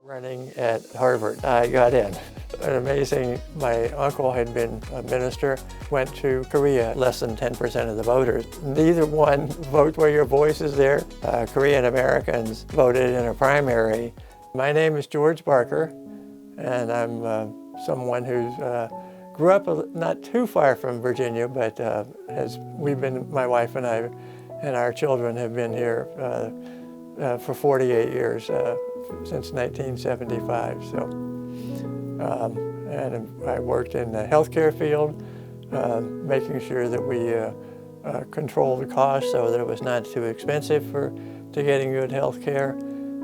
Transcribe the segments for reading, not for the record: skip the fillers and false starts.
Running at Harvard, I got in. Amazing, my uncle had been a minister, went to Korea, less than 10% of the voters. Neither one vote where your voice is there. Korean Americans voted in a primary. My name is George Barker, and I'm someone who grew up not too far from Virginia, but my wife and I and our children have been here for 48 years, since 1975. And I worked in the healthcare field, making sure that we controlled the cost so that it was not too expensive to getting good health care,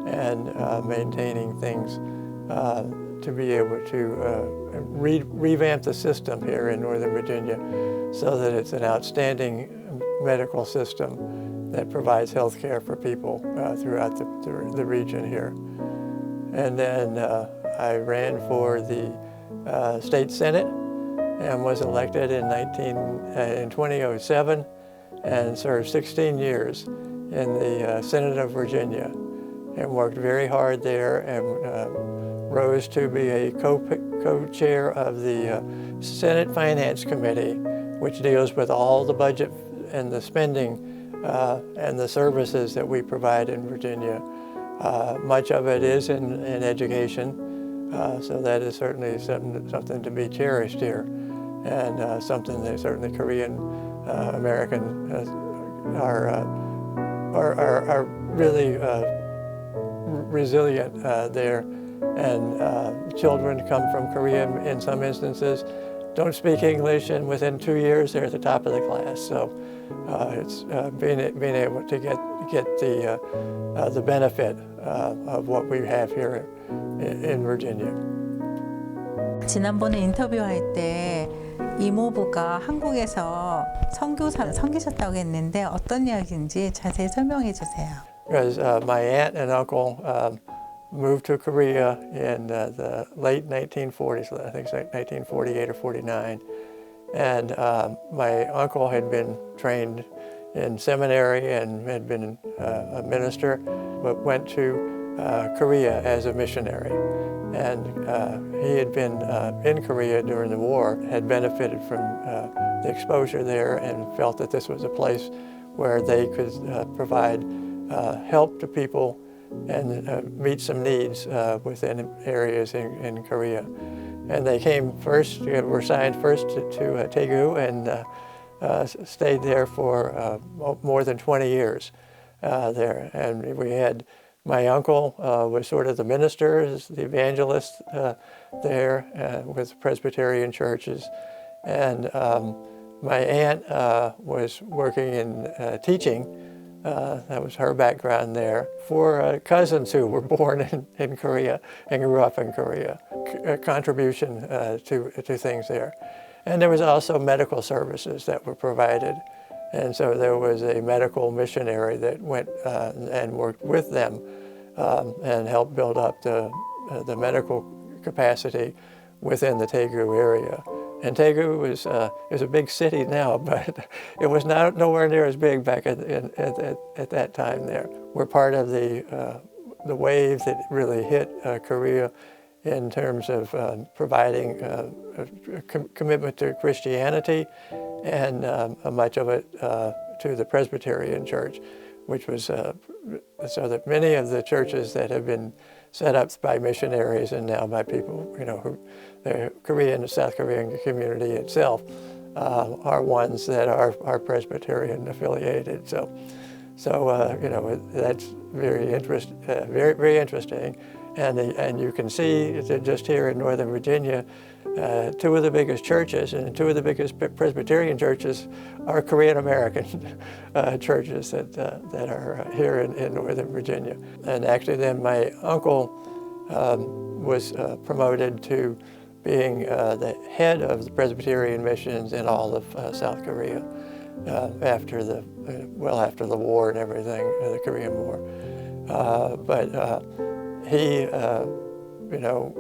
and maintaining things to be able to revamp the system here in Northern Virginia so that it's an outstanding medical system that provides health care for people throughout the region here. And then I ran for the state senate and was elected in 2007 and served 16 years in the Senate of Virginia and worked very hard there and rose to be a co-chair of the Senate Finance Committee, which deals with all the budget and the spending and the services that we provide in Virginia. Much of it is in education, so that is certainly something to be cherished here, and something that certainly Korean Americans are really resilient there. And children come from Korea in some instances, don't speak English, and within 2 years they're at the top of the class. So it's being able to get the benefit of what we have here in Virginia. 지난번에 인터뷰할 때 이모부가 한국에서 섬기셨다고 했는데 어떤 이야기인지 자세히 설명해 주세요. Because my aunt and uncle moved to Korea in the late 1940s, I think it's like 1948 or 49. And my uncle had been trained in seminary and had been a minister, but went to Korea as a missionary. And he had been in Korea during the war, had benefited from the exposure there, and felt that this was a place where they could provide help to people and meet some needs within areas in Korea. And they came first, were signed first to Daegu, and stayed there for more than 20 years there. And we had, my uncle was sort of the minister, the evangelist there with Presbyterian churches. And my aunt was working in teaching. That was her background there. 4 cousins who were born in Korea and grew up in Korea. A contribution to things there. And there was also medical services that were provided. And so there was a medical missionary that went and worked with them and helped build up the medical capacity within the Daegu area. And Daegu is a big city now, but it was nowhere near as big back at that time there. We're part of the wave that really hit Korea in terms of providing a commitment to Christianity, and much of it to the Presbyterian Church, which was so that many of the churches that have been set up by missionaries and now by people, who the Korean, South Korean community itself are ones that are Presbyterian affiliated. So that's very interesting. And you can see that just here in Northern Virginia, 2 of the biggest churches and 2 of the biggest Presbyterian churches are Korean American churches that are here in Northern Virginia. And actually then my uncle was promoted to being the head of the Presbyterian missions in all of South Korea after the war and everything, the Korean War. But he,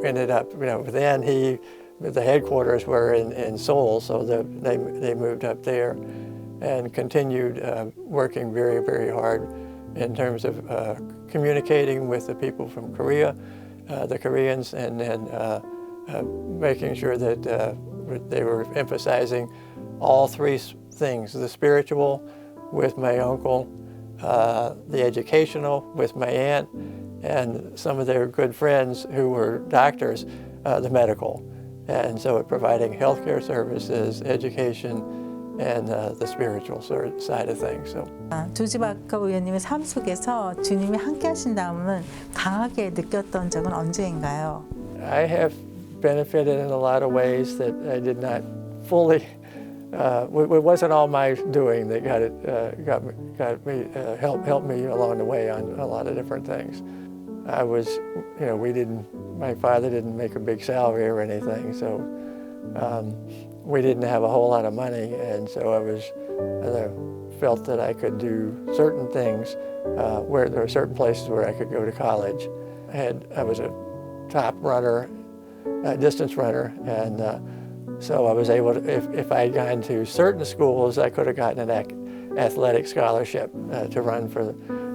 ended up, then the headquarters were in Seoul, so they moved up there. and continued working very, very hard in terms of communicating with the people from Korea, the Koreans, and then making sure that they were emphasizing all three things: the spiritual with my uncle, the educational with my aunt, and some of their good friends who were doctors, the medical. And so providing healthcare services, education, and the spiritual side of things. So. 조지바카 의원님의 삶 속에서 주님이 함께 하신다음은 강하게 느꼈던 적은 언제인가요? I have benefited in a lot of ways that I did not fully. It wasn't all my doing that helped me along the way on a lot of different things. I was, my father didn't make a big salary or anything, so we didn't have a whole lot of money, and so I felt that I could do certain things where there were certain places where I could go to college. I was a top runner, a distance runner, and so I was able to, if I had gone to certain schools, I could have gotten an athletic scholarship to run for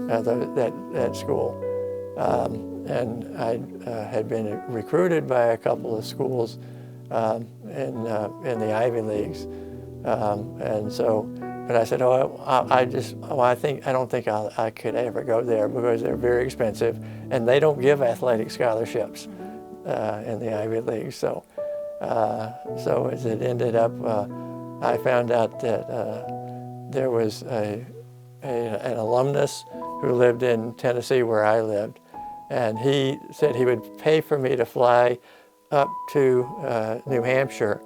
that school. And I had been recruited by a couple of schools in the Ivy Leagues, and so, but I said, I don't think I could ever go there because they're very expensive, and they don't give athletic scholarships in the Ivy Leagues. So as it ended up, I found out that there was an alumnus who lived in Tennessee where I lived, and he said he would pay for me to fly up to New Hampshire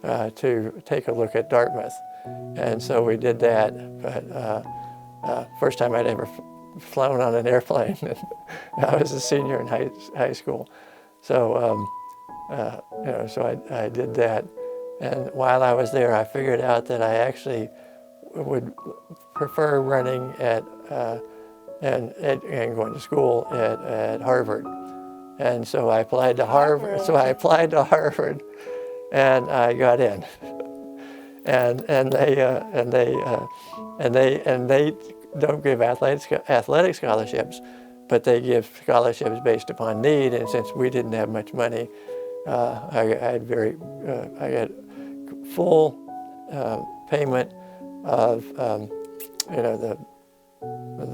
to take a look at Dartmouth. And so we did that, but first time I'd ever flown on an airplane. I was a senior in high school. So, so I did that. And while I was there, I figured out that I actually would prefer running and going to school at Harvard. And so I applied to Harvard. So I applied to Harvard, and I got in. And they don't give athletic scholarships, but they give scholarships based upon need. And since we didn't have much money, I got full payment of the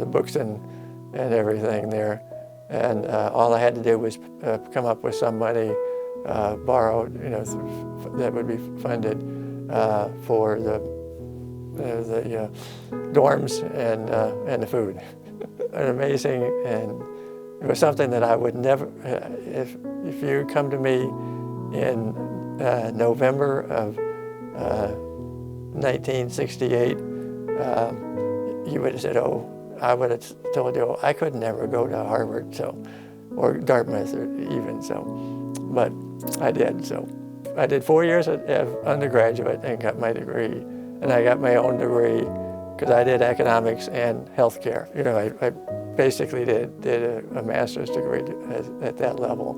books and everything there. And all I had to do was come up with some money, borrowed, that would be funded for the dorms and the food. Amazing, and it was something that I would never. If you come to me in November of 1968, you would have said, "Oh." I would have told you I could never go to Harvard, or Dartmouth, or even so, but I did. So I did 4 years of undergraduate and got my degree, and I got my own degree because I did economics and healthcare. I basically did a master's degree at that level,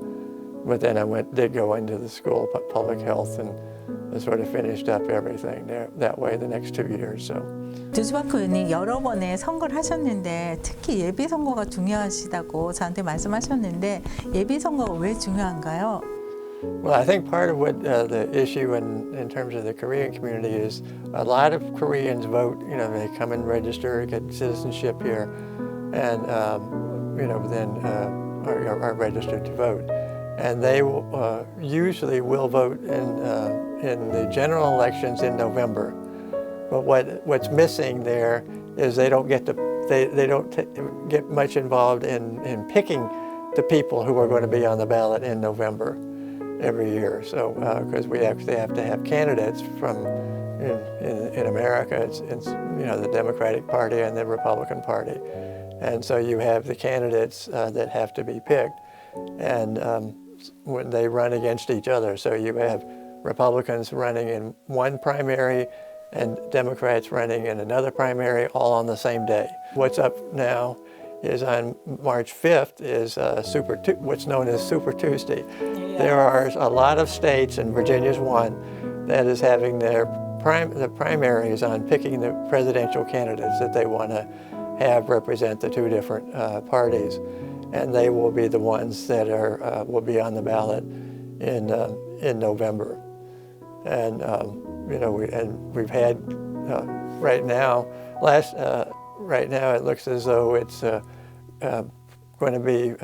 but then I did go into the School of Public Health and sort of finished up everything there that way the next 2 years. So. 조지바카 의원님 여러 번의 선거를 하셨는데 특히 예비 선거가 중요하시다고 저한테 말씀하셨는데 예비 선거가 왜 중요한가요? Well, I think part of what the issue in terms of the Korean community is a lot of Koreans vote. They come and register, get citizenship here, and then are registered to vote. And they usually will vote in the general elections in November. But what's missing there is they don't get get much involved in picking the people who are going to be on the ballot in November every year. So because we actually have to have candidates from in America, it's the Democratic Party and the Republican Party, and so you have the candidates that have to be picked, and when they run against each other, so you have Republicans running in one primary and Democrats running in another primary all on the same day. What's up now is on March 5th is what's known as Super Tuesday. Yeah. There are a lot of states, and Virginia's one, that is having their primaries on picking the presidential candidates that they want to have represent the two different parties, and they will be the ones that will be on the ballot in November. And we've had right now it looks as though it's going to be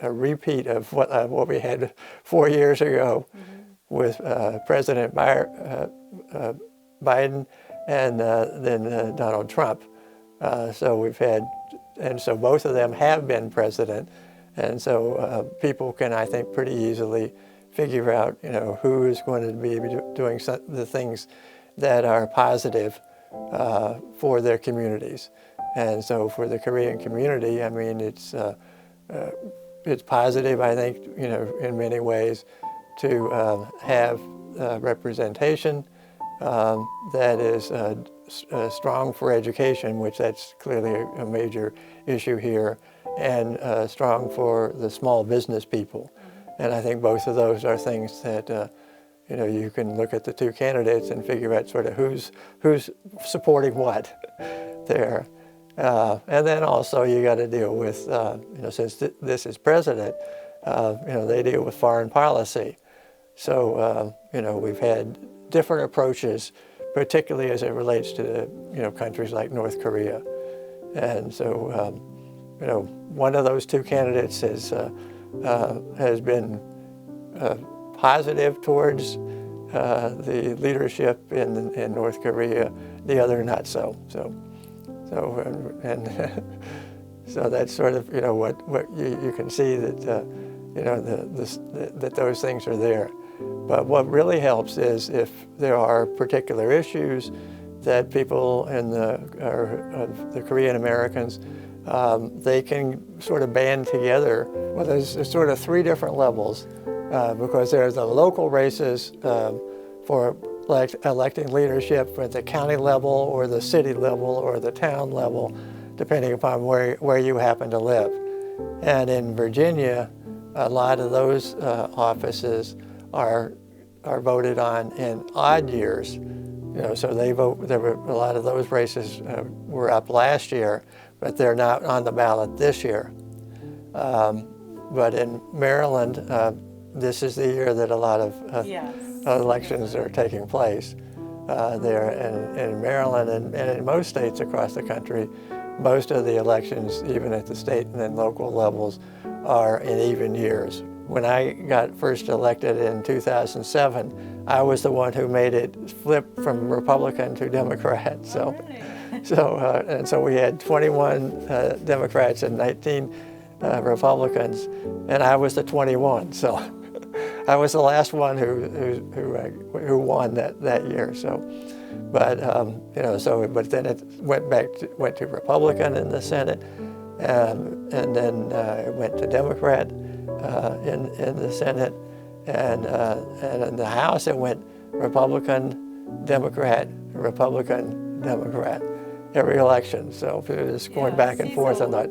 a repeat of what we had 4 years ago with President Biden and then Donald Trump. So we've had, and so both of them have been president, and so people can, I think, pretty easily figure out, who is going to be doing the things that are positive for their communities. And so for the Korean community, I mean, it's positive, I think, in many ways, to have representation that is strong for education, which that's clearly a major issue here, and strong for the small business people. And I think both of those are things that you can look at the two candidates and figure out sort of who's supporting what there. And then also you got to deal with, since this is president, they deal with foreign policy. So, we've had different approaches, particularly as it relates to, countries like North Korea. And so, one of those two candidates has been positive towards the leadership in North Korea, the other not so. So that's sort of what you can see that that those things are there. But what really helps is if there are particular issues that people the Korean Americans they can sort of band together. Well, there's sort of three different levels because there's the local races for electing leadership at the county level or the city level or the town level, depending upon where you happen to live. And in Virginia, a lot of those offices are voted on in odd years. So there were a lot of those races were up last year, but they're not on the ballot this year. But in Maryland, this is the year that a lot of elections are taking place there. And in Maryland and in most states across the country, most of the elections, even at the state and then local levels, are in even years. When I got first elected in 2007, I was the one who made it flip from Republican to Democrat. So we had 21 Democrats and 19 Republicans, and I was the 21. So I was the last one who won that year. So, but but then it went to Republican in the Senate, and then it went to Democrat in the Senate, and in the House it went Republican, Democrat, Republican, Democrat. Every election, so it's going back and forth on that.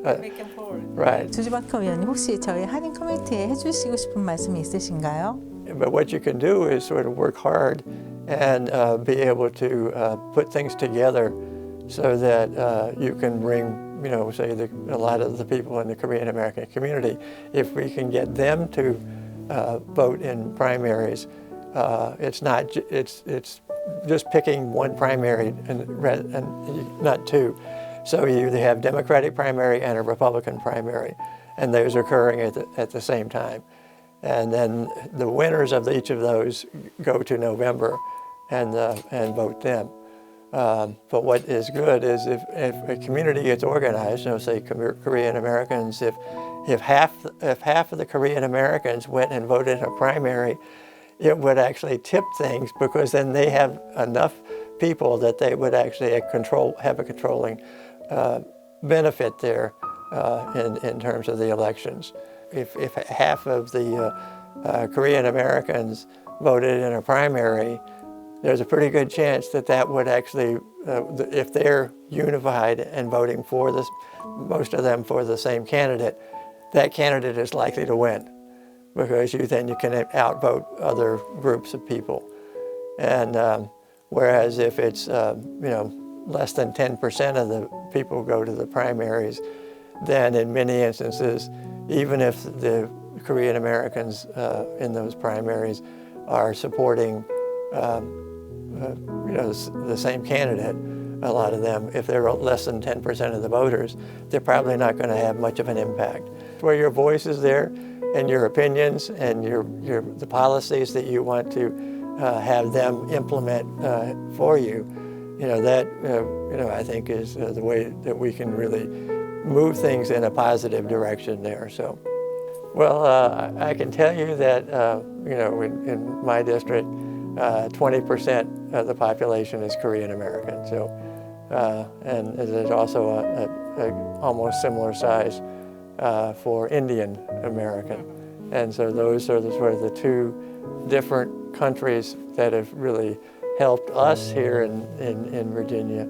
Right. 주주박터 의원님 혹시 저희 한인 커뮤니티에 해주시고 싶은 말씀이 있으신가요? But what you can do is sort of work hard and be able to put things together so that you can bring, say a lot of the people in the Korean American community, if we can get them to vote in primaries, it's just picking one primary and not two. So you have Democratic primary and a Republican primary, and those are occurring at the same time. And then the winners of each of those go to November and vote them. But what is good is if a community gets organized, say Korean Americans, if half of the Korean Americans went and voted in a primary, it would actually tip things because then they have enough people that they would actually have a controlling benefit there in terms of the elections. If half of the Korean Americans voted in a primary, there's a pretty good chance that would actually, if they're unified and voting for most of them for the same candidate, that candidate is likely to win, because then you can outvote other groups of people. And Whereas if it's, less than 10% of the people go to the primaries, then in many instances, even if the Korean Americans in those primaries are supporting, the same candidate, a lot of them, if they're less than 10% of the voters, they're probably not going to have much of an impact. Where your voice is there, and your opinions, and the policies that you want to have them implement for you, I think is the way that we can really move things in a positive direction there. So, well, I can tell you that, in my district, 20% of the population is Korean American. So, and there's also a almost similar size for Indian American. And so those are sort of the two different countries that have really helped us here in Virginia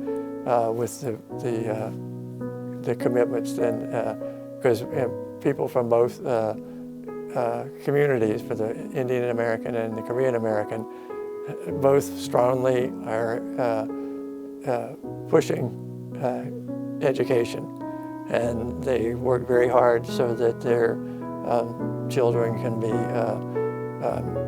with the commitments, and because people from both communities, for the Indian American and the Korean American, both strongly are pushing education, and they work very hard so that their children can be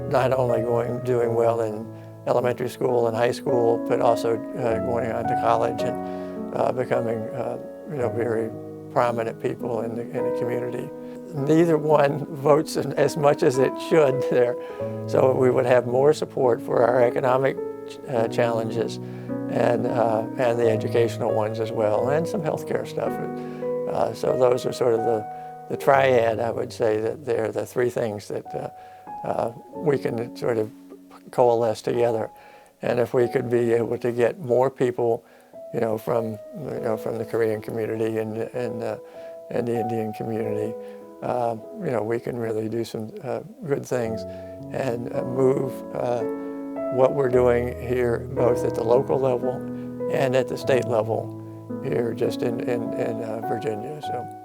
not only doing well in elementary school and high school, but also going on to college and becoming very prominent people in the community. Neither one votes as much as it should there, so we would have more support for our economic challenges and the educational ones as well, and some healthcare stuff. So those are sort of the triad, I would say, that they're the three things that we can sort of coalesce together. And if we could be able to get more people, from the Korean community and the Indian community, we can really do some good things and move what we're doing here, both at the local level and at the state level here, just in Virginia. So.